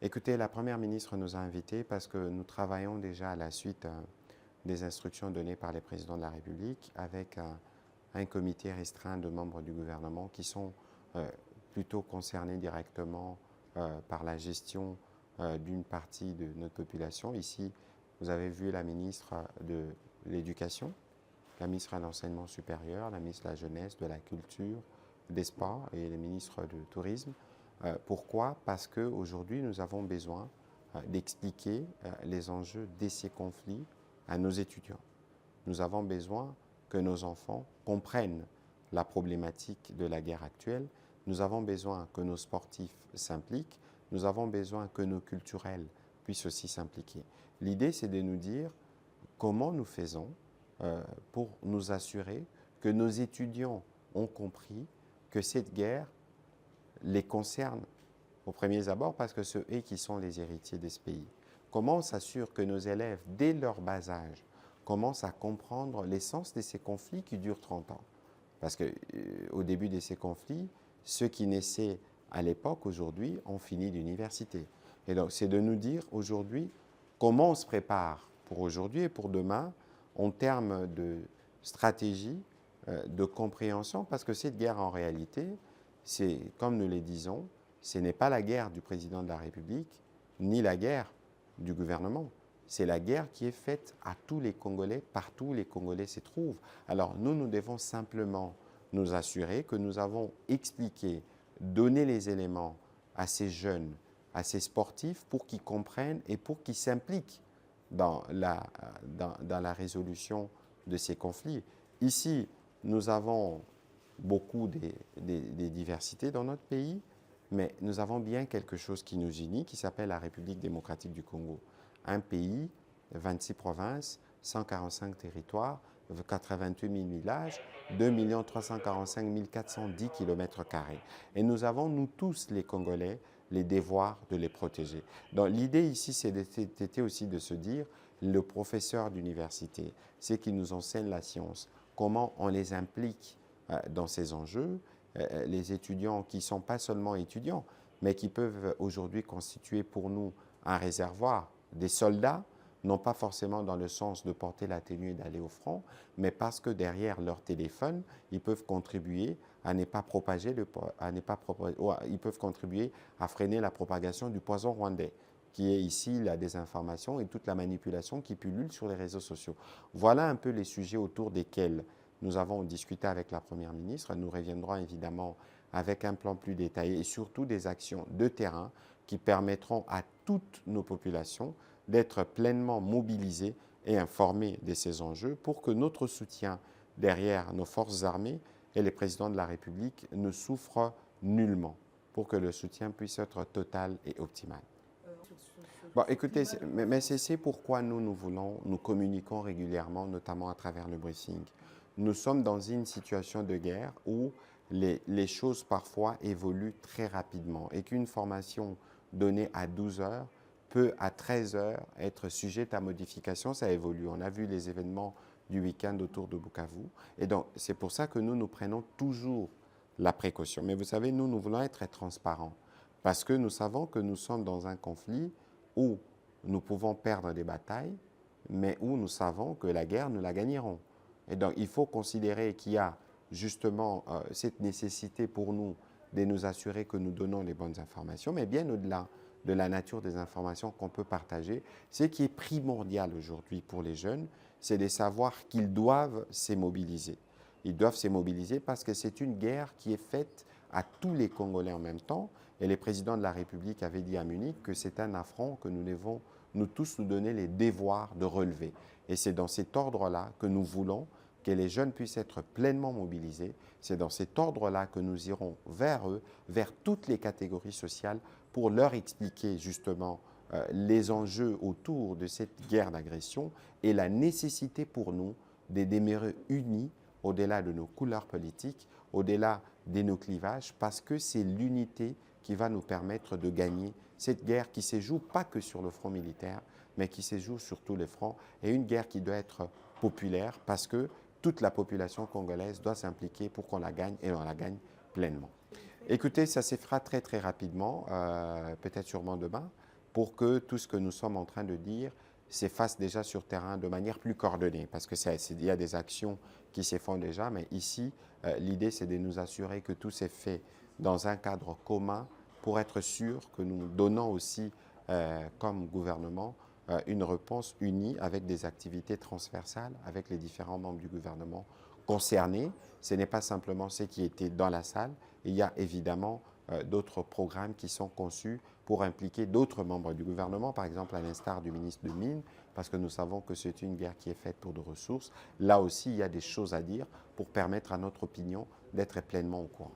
Écoutez, la Première ministre nous a invités parce que nous travaillons déjà à la suite des instructions données par les présidents de la République avec un comité restreint de membres du gouvernement qui sont plutôt concernés directement par la gestion d'une partie de notre population. Ici, vous avez vu la ministre de l'Éducation, la ministre de l'Enseignement supérieur, la ministre de la Jeunesse, de la Culture, des Sports et le ministre du Tourisme. Pourquoi? Parce qu'aujourd'hui, nous avons besoin d'expliquer les enjeux de ces conflits à nos étudiants. Nous avons besoin que nos enfants comprennent la problématique de la guerre actuelle. Nous avons besoin que nos sportifs s'impliquent. Nous avons besoin que nos culturels puissent aussi s'impliquer. L'idée, c'est de nous dire comment nous faisons pour nous assurer que nos étudiants ont compris que cette guerre les concerne au premier abord parce que ce eux qui sont les héritiers de ce pays. Comment on s'assure que nos élèves, dès leur bas âge, commencent à comprendre l'essence de ces conflits qui durent 30 ans? Parce qu'au début de ces conflits, ceux qui naissaient à l'époque, aujourd'hui, ont fini l'université. Et donc, c'est de nous dire aujourd'hui comment on se prépare pour aujourd'hui et pour demain en termes de stratégie, de compréhension, parce que cette guerre, en réalité, c'est, comme nous le disons, ce n'est pas la guerre du président de la République, ni la guerre du gouvernement. C'est la guerre qui est faite à tous les Congolais, partout où les Congolais se trouvent. Alors nous devons simplement nous assurer que nous avons expliqué, donné les éléments à ces jeunes, à ces sportifs pour qu'ils comprennent et pour qu'ils s'impliquent dans la résolution de ces conflits. Ici, nous avons beaucoup des diversités dans notre pays, mais nous avons bien quelque chose qui nous unit, qui s'appelle la République démocratique du Congo. Un pays, 26 provinces, 145 territoires, 88 000 villages, 2 345 410 km². Et nous avons, nous tous les Congolais, les devoirs de les protéger. Donc l'idée ici, c'était aussi de se dire, le professeur d'université, ceux qui nous enseignent la science, comment on les implique dans ces enjeux, les étudiants qui ne sont pas seulement étudiants, mais qui peuvent aujourd'hui constituer pour nous un réservoir, des soldats, non pas forcément dans le sens de porter la tenue et d'aller au front, mais parce que derrière leur téléphone, ils peuvent contribuer à ne pas propager, ils peuvent contribuer à freiner la propagation du poison rwandais, qui est ici la désinformation et toute la manipulation qui pullule sur les réseaux sociaux. Voilà un peu les sujets autour desquels nous avons discuté avec la Première ministre. Nous reviendrons évidemment avec un plan plus détaillé et surtout des actions de terrain qui permettront à toutes nos populations d'être pleinement mobilisées et informées de ces enjeux pour que notre soutien derrière nos forces armées et les présidents de la République ne souffre nullement, pour que le soutien puisse être total et optimal. Bon, écoutez, mais c'est pourquoi nous communiquons régulièrement, notamment à travers le briefing. Nous sommes dans une situation de guerre où les choses parfois évoluent très rapidement et qu'une formation donnée à 12 heures peut à 13 heures être sujette à modification, ça évolue. On a vu les événements du week-end autour de Bukavu et donc c'est pour ça que nous prenons toujours la précaution. Mais vous savez, nous voulons être transparents parce que nous savons que nous sommes dans un conflit où nous pouvons perdre des batailles, mais où nous savons que la guerre, nous la gagnerons. Et donc, il faut considérer qu'il y a justement cette nécessité pour nous de nous assurer que nous donnons les bonnes informations, mais bien au-delà de la nature des informations qu'on peut partager, ce qui est primordial aujourd'hui pour les jeunes, c'est de savoir qu'ils doivent se mobiliser. Ils doivent se mobiliser parce que c'est une guerre qui est faite à tous les Congolais en même temps. Et le président de la République avait dit à Munich que c'est un affront que nous devons, nous tous, nous donner les devoirs de relever. Et c'est dans cet ordre-là que nous voulons que les jeunes puissent être pleinement mobilisés. C'est dans cet ordre-là que nous irons vers eux, vers toutes les catégories sociales, pour leur expliquer justement les enjeux autour de cette guerre d'agression et la nécessité pour nous de demeurer unis au-delà de nos couleurs politiques, au-delà de nos clivages, parce que c'est l'unité qui va nous permettre de gagner cette guerre qui ne se joue pas que sur le front militaire, mais qui se joue sur tous les fronts, et une guerre qui doit être populaire parce que toute la population congolaise doit s'impliquer pour qu'on la gagne et on la gagne pleinement. Écoutez, ça se fera très rapidement, peut-être sûrement demain, pour que tout ce que nous sommes en train de dire s'efface déjà sur terrain de manière plus coordonnée. Parce qu'il y a des actions qui se font déjà, mais ici, l'idée, c'est de nous assurer que tout s'est fait dans un cadre commun pour être sûr que nous donnons aussi, comme gouvernement, une réponse unie avec des activités transversales avec les différents membres du gouvernement concernés. Ce n'est pas simplement ceux qui étaient dans la salle. Il y a évidemment d'autres programmes qui sont conçus pour impliquer d'autres membres du gouvernement, par exemple à l'instar du ministre de Mines, parce que nous savons que c'est une guerre qui est faite pour de ressources. Là aussi, il y a des choses à dire pour permettre à notre opinion d'être pleinement au courant.